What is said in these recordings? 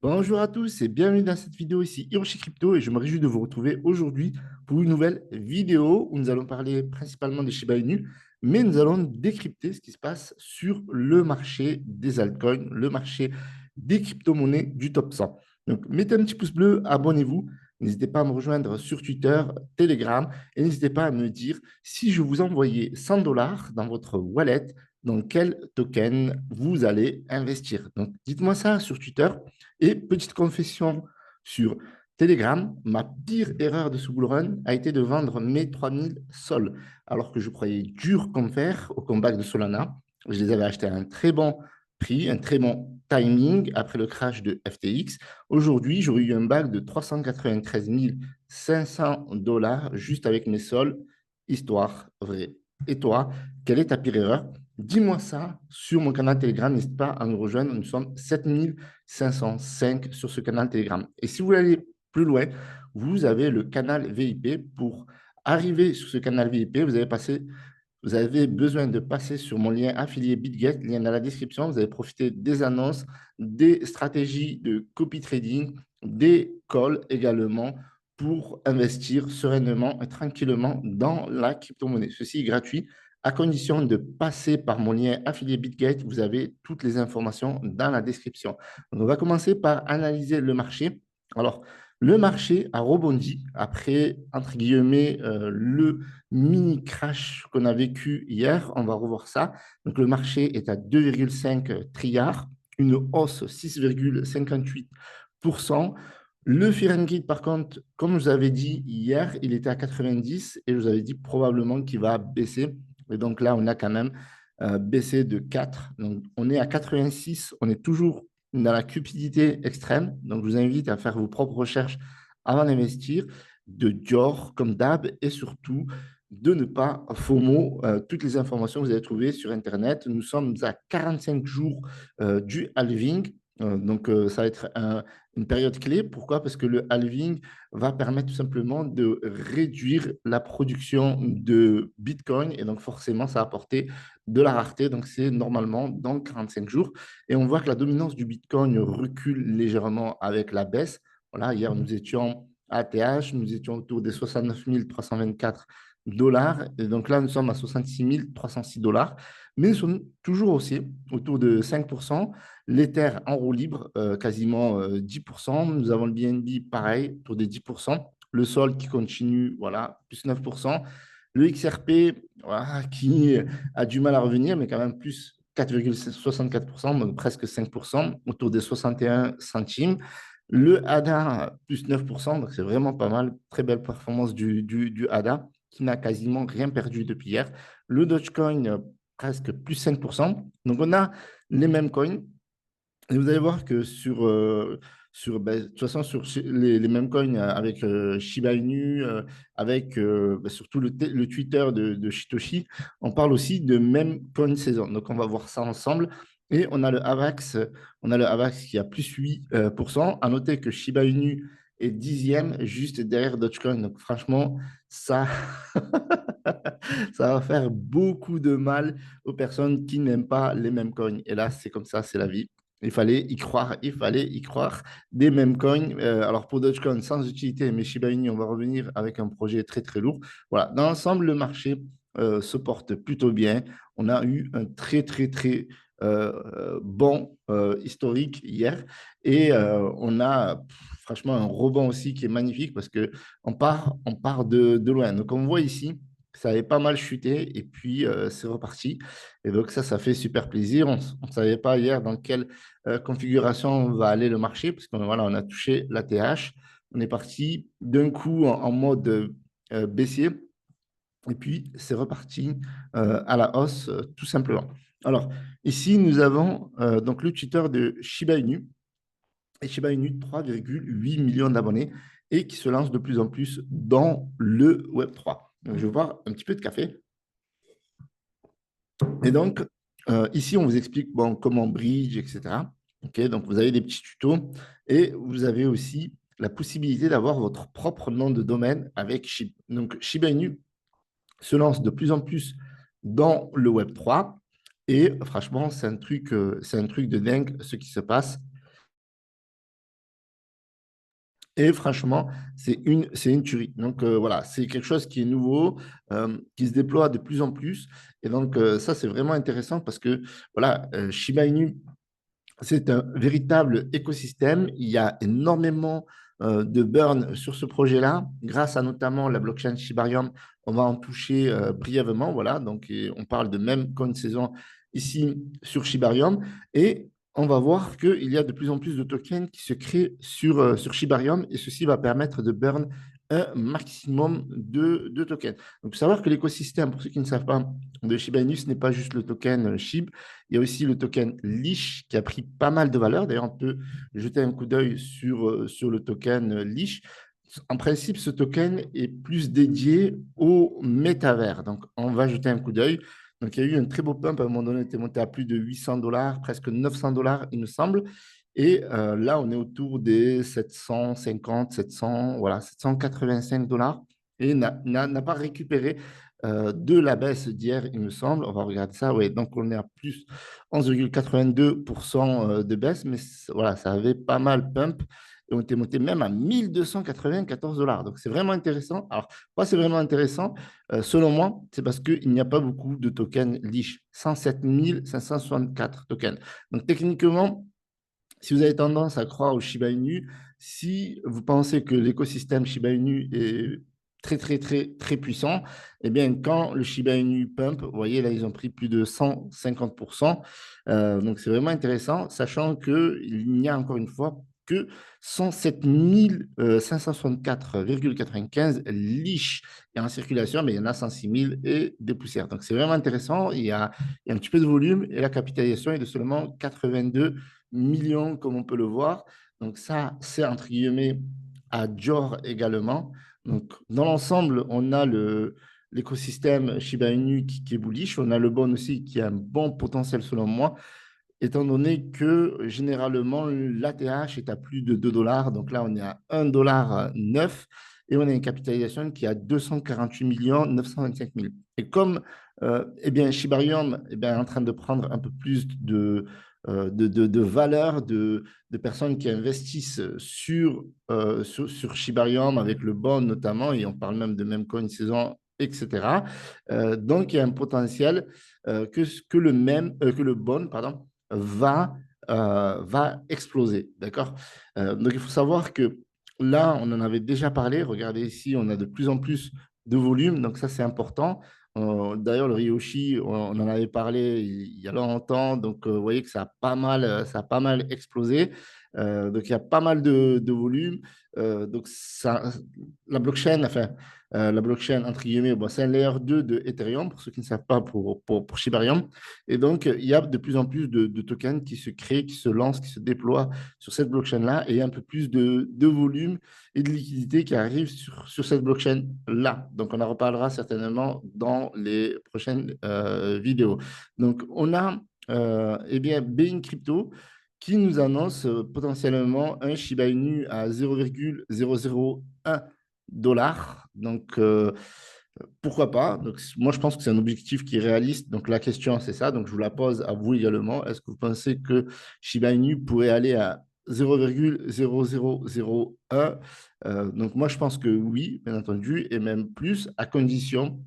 Bonjour à tous et bienvenue dans cette vidéo ici Hiroshi Crypto et je me réjouis de vous retrouver aujourd'hui pour une nouvelle vidéo où nous allons parler principalement des Shiba Inu, mais nous allons décrypter ce qui se passe sur le marché des altcoins, le marché des crypto-monnaies du top 100. Donc mettez un petit pouce bleu, abonnez-vous, n'hésitez pas à me rejoindre sur Twitter, Telegram et n'hésitez pas à me dire si je vous envoyais 100 dollars dans votre wallet, dans quel token vous allez investir. Donc dites-moi ça sur Twitter. Et petite confession sur Telegram, ma pire erreur de ce bull run a été de vendre mes 3000 sols, alors que je croyais dur comme fer au comeback de Solana. Je les avais achetés à un très bon prix, un très bon timing après le crash de FTX. Aujourd'hui, j'aurais eu un back de 393 500 dollars juste avec mes sols, histoire vraie. Et toi, quelle est ta pire erreur? Dis-moi ça sur mon canal Telegram. N'hésite pas à nous rejoindre. Nous sommes 7505 sur ce canal Telegram. Et si vous voulez aller plus loin, vous avez le canal VIP. Pour arriver sur ce canal VIP, vous avez besoin de passer sur mon lien affilié BitGet, lien dans la description. Vous allez profiter des annonces, des stratégies de copy trading, des calls également pour investir sereinement et tranquillement dans la crypto-monnaie. Ceci est gratuit à condition de passer par mon lien affilié BitGet. Vous avez toutes les informations dans la description. Donc, on va commencer par analyser le marché. Alors, le marché a rebondi après, entre guillemets, le mini crash qu'on a vécu hier. On va revoir ça. Donc, le marché est à 2,5 trilliards, une hausse 6,58%. Le Fear and Greed, par contre, comme je vous avais dit hier, il était à 90 et je vous avais dit probablement qu'il va baisser. Et donc là, on a quand même baissé de 4. Donc, on est à 86. On est toujours dans la cupidité extrême. Donc, je vous invite à faire vos propres recherches avant d'investir, de Dior comme d'hab, et surtout de ne pas FOMO toutes les informations que vous allez trouver sur Internet. Nous sommes à 45 jours du halving. Ça va être une période clé. Pourquoi? Parce que le halving va permettre tout simplement de réduire la production de Bitcoin et donc forcément, ça va apporter de la rareté. Donc, c'est normalement dans 45 jours. Et on voit que la dominance du Bitcoin recule légèrement avec la baisse. Voilà, hier, nous étions à ATH, nous étions autour des 69 324 dollars. Et donc là, nous sommes à 66 306 dollars. Mais nous sommes toujours aussi autour de 5%. L'Ether en roue libre, quasiment 10%. Nous avons le BNB, pareil, autour des 10%. Le Sol qui continue, voilà, plus 9%. Le XRP, voilà, qui a du mal à revenir, mais quand même plus 4,64%, donc presque 5%, autour des 61 centimes. Le ADA, plus 9%, donc c'est vraiment pas mal. Très belle performance du ADA, qui n'a quasiment rien perdu depuis hier. Le Dogecoin, presque plus 5%. Donc, on a les mêmes coins. Et vous allez voir que de toute façon, sur les mêmes coins avec Shiba Inu, avec surtout le Twitter de Shitoshi, on parle aussi de même coin saison. Donc, on va voir ça ensemble. Et on a le AVAX qui a plus 8%. À noter que Shiba Inu est dixième, juste derrière Dogecoin. Donc, franchement, ça, ça va faire beaucoup de mal aux personnes qui n'aiment pas les mêmes coins. Et là, c'est comme ça, c'est la vie. Il fallait y croire, il fallait y croire. Des mêmes coins. Alors pour Dogecoin, sans utilité, mais Shiba Inu, on va revenir avec un projet très très lourd. Voilà, dans l'ensemble, le marché se porte plutôt bien. On a eu un très très très bon historique hier et on a franchement un rebond aussi qui est magnifique parce que on part de loin. Donc on voit ici ça avait pas mal chuté et puis c'est reparti. Et donc ça fait super plaisir. On ne savait pas hier dans quelle configuration va aller le marché, parce qu'on voilà, on a touché la TH. On est parti d'un coup en mode baissier, et puis c'est reparti à la hausse, tout simplement. Alors, ici, nous avons donc le Twitter de Shiba Inu, et Shiba Inu, 3,8 millions d'abonnés, et qui se lance de plus en plus dans le Web3. Donc, je vais boire un petit peu de café. Et donc, ici, on vous explique bon, comment bridge, etc. Ok, donc, vous avez des petits tutos et vous avez aussi la possibilité d'avoir votre propre nom de domaine avec Shiba. Donc, Shiba Inu se lance de plus en plus dans le Web3 et franchement, c'est un truc de dingue ce qui se passe. Et franchement, c'est une tuerie. Donc voilà, c'est quelque chose qui est nouveau, qui se déploie de plus en plus. Et donc ça, c'est vraiment intéressant parce que voilà, Shiba Inu, c'est un véritable écosystème. Il y a énormément de burn sur ce projet-là, grâce à notamment la blockchain Shibarium. On va en toucher brièvement. Voilà, donc on parle de même coin saison ici sur Shibarium. Et on va voir qu'il y a de plus en plus de tokens qui se créent sur Shibarium et ceci va permettre de burn un maximum de tokens. Donc, il faut savoir que l'écosystème, pour ceux qui ne savent pas, de Shiba Inu, ce n'est pas juste le token SHIB, il y a aussi le token Leash qui a pris pas mal de valeur. D'ailleurs, on peut jeter un coup d'œil sur le token Leash. En principe, ce token est plus dédié au métavers. Donc, on va jeter un coup d'œil. Donc, il y a eu un très beau pump. À un moment donné, il était monté à plus de 800 dollars, presque 900 dollars, il me semble. Et là, on est autour des 750, 700, voilà, 785 dollars et n'a pas récupéré de la baisse d'hier, il me semble. On va regarder ça. Oui, donc on est à plus 11,82% de baisse, mais voilà, ça avait pas mal pump et on était monté même à 1294 dollars. Donc c'est vraiment intéressant. Alors, pourquoi c'est vraiment intéressant? Selon moi, c'est parce qu'il n'y a pas beaucoup de tokens Leash, 107 564 tokens. Donc techniquement, si vous avez tendance à croire au Shiba Inu, si vous pensez que l'écosystème Shiba Inu est très, très, très, très puissant, eh bien, quand le Shiba Inu pump, vous voyez, là, ils ont pris plus de 150%. Donc, c'est vraiment intéressant, sachant qu'il n'y a encore une fois que 107 564,95 leash et en circulation, mais il y en a 106 000 et des poussières. Donc, c'est vraiment intéressant. Il y a un petit peu de volume et la capitalisation est de seulement 82 millions, comme on peut le voir. Donc ça, c'est entre guillemets à Dior également. Donc dans l'ensemble, on a l'écosystème Shiba Inu qui est bullish. On a le bon aussi qui a un bon potentiel selon moi, étant donné que généralement l'ATH est à plus de 2 dollars. Donc là, on est à 1,9 $ et on a une capitalisation qui est à 248 925 000. Et comme eh bien, Shibarium est en train de prendre un peu plus de valeur de personnes qui investissent sur Shibarium avec le bond notamment, et on parle même de même coin saison, etc. Donc, il y a un potentiel que le bond, pardon, va exploser. D'accord? Donc, il faut savoir que là, on en avait déjà parlé. Regardez ici, on a de plus en plus de volume. Donc, ça, c'est important. D'ailleurs, le Ryoshi, on en avait parlé il y a longtemps. Donc, vous voyez que ça a pas mal explosé. Donc, il y a pas mal de volume. Donc, la blockchain, enfin, la blockchain, entre guillemets, bon, c'est un layer 2 de Ethereum, pour ceux qui ne savent pas, pour Shibarium. Et donc, il y a de plus en plus de tokens qui se créent, qui se lancent, qui se déploient sur cette blockchain-là, et un peu plus de volume et de liquidité qui arrive sur cette blockchain-là. Donc, on en reparlera certainement dans les prochaines vidéos. Donc, on a eh bien, Being Crypto qui nous annonce potentiellement un Shiba Inu à 0,001 dollars. Donc, pourquoi pas? Donc, moi, je pense que c'est un objectif qui est réaliste. Donc, la question, c'est ça. Donc, je vous la pose à vous également. Est-ce que vous pensez que Shiba Inu pourrait aller à 0,0001? Donc, moi, je pense que oui, bien entendu, et même plus, à condition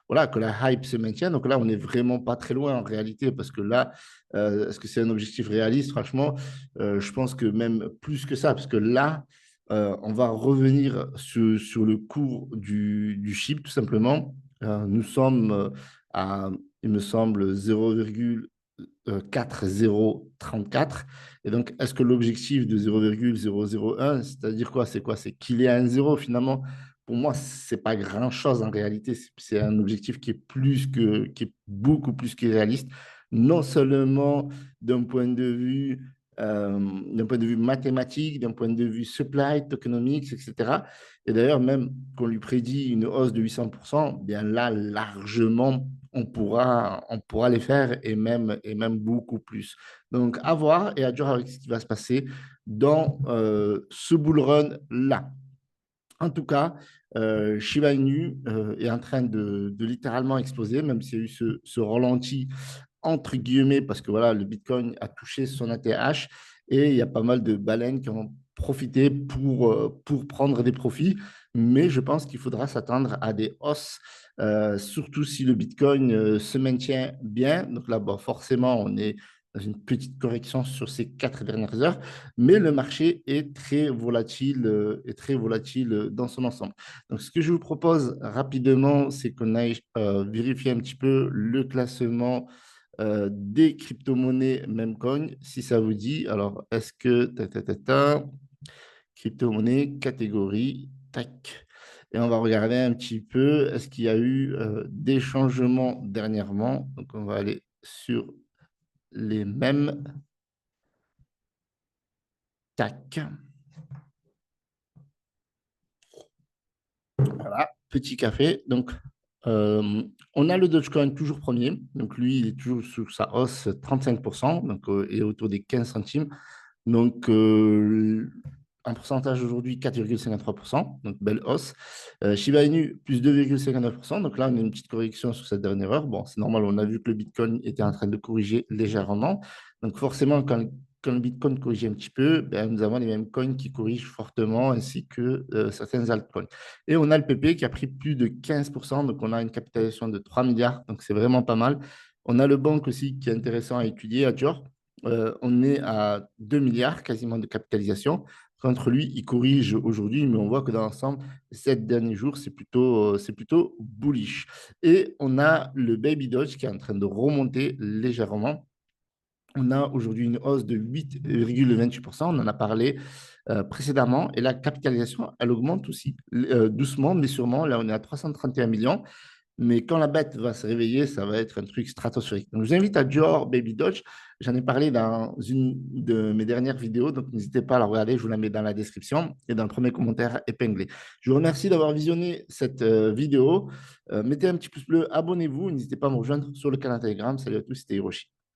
voilà, que la hype se maintienne. Donc là, on n'est vraiment pas très loin en réalité, parce que là, est-ce que c'est un objectif réaliste? Franchement, je pense que même plus que ça, parce que là, on va revenir sur le cours du chip, tout simplement. Nous sommes à, il me semble, 0,4034. Et donc, est-ce que l'objectif de 0,001, c'est-à-dire quoi? C'est quoi? C'est qu'il y ait un zéro finalement. Pour moi, c'est pas grand-chose en réalité. C'est un objectif qui est beaucoup plus que réaliste, non seulement d'un point de vue d'un point de vue mathématique, d'un point de vue supply, tokenomics, etc. Et d'ailleurs, même qu'on lui prédit une hausse de 800%, bien là, largement, on pourra les faire et même beaucoup plus. Donc, à voir et à dire avec ce qui va se passer dans ce bull run-là. En tout cas, Shiba Inu est en train de littéralement exploser, même s'il y a eu ce ralenti entre guillemets, parce que voilà, le Bitcoin a touché son ATH et il y a pas mal de baleines qui ont profiter pour prendre des profits. Mais je pense qu'il faudra s'attendre à des hausses, surtout si le Bitcoin se maintient bien. Donc là, bon, forcément, on est dans une petite correction sur ces 4 dernières heures, mais le marché est très volatile dans son ensemble. Donc, ce que je vous propose rapidement, c'est qu'on aille vérifier un petit peu le classement des crypto-monnaies Memcoin, si ça vous dit. Alors, est-ce que crypto-monnaie, catégorie, tac. Et on va regarder un petit peu, est-ce qu'il y a eu des changements dernièrement. Donc, on va aller sur les mêmes. Tac. Voilà, petit café. Donc, on a le Dogecoin toujours premier. Donc, lui, il est toujours sur sa hausse 35%, donc, et autour des 15 centimes. Donc, un pourcentage aujourd'hui 4,53%, donc belle hausse. Shiba Inu, plus 2,59%. Donc là, on a une petite correction sur cette dernière heure. Bon, c'est normal, on a vu que le Bitcoin était en train de corriger légèrement. Donc forcément, quand le Bitcoin corrige un petit peu, ben, nous avons les mêmes coins qui corrigent fortement, ainsi que certaines altcoins. Et on a le PP qui a pris plus de 15%, donc on a une capitalisation de 3 milliards, donc c'est vraiment pas mal. On a le banque aussi qui est intéressant à étudier, à Dior. On est à 2 milliards quasiment de capitalisation. Contre lui, il corrige aujourd'hui, mais on voit que dans l'ensemble, ces 7 derniers jours, c'est plutôt bullish. Et on a le Baby Doge qui est en train de remonter légèrement. On a aujourd'hui une hausse de 8,28%. On en a parlé précédemment. Et la capitalisation, elle augmente aussi, doucement, mais sûrement. Là, on est à 331 millions. Mais quand la bête va se réveiller, ça va être un truc stratosphérique. Donc, je vous invite à Dior Baby Doge. J'en ai parlé dans une de mes dernières vidéos, donc n'hésitez pas à la regarder. Je vous la mets dans la description et dans le premier commentaire épinglé. Je vous remercie d'avoir visionné cette vidéo. Mettez un petit pouce bleu, abonnez-vous. N'hésitez pas à me rejoindre sur le canal Telegram. Salut à tous, c'était Hiroshi.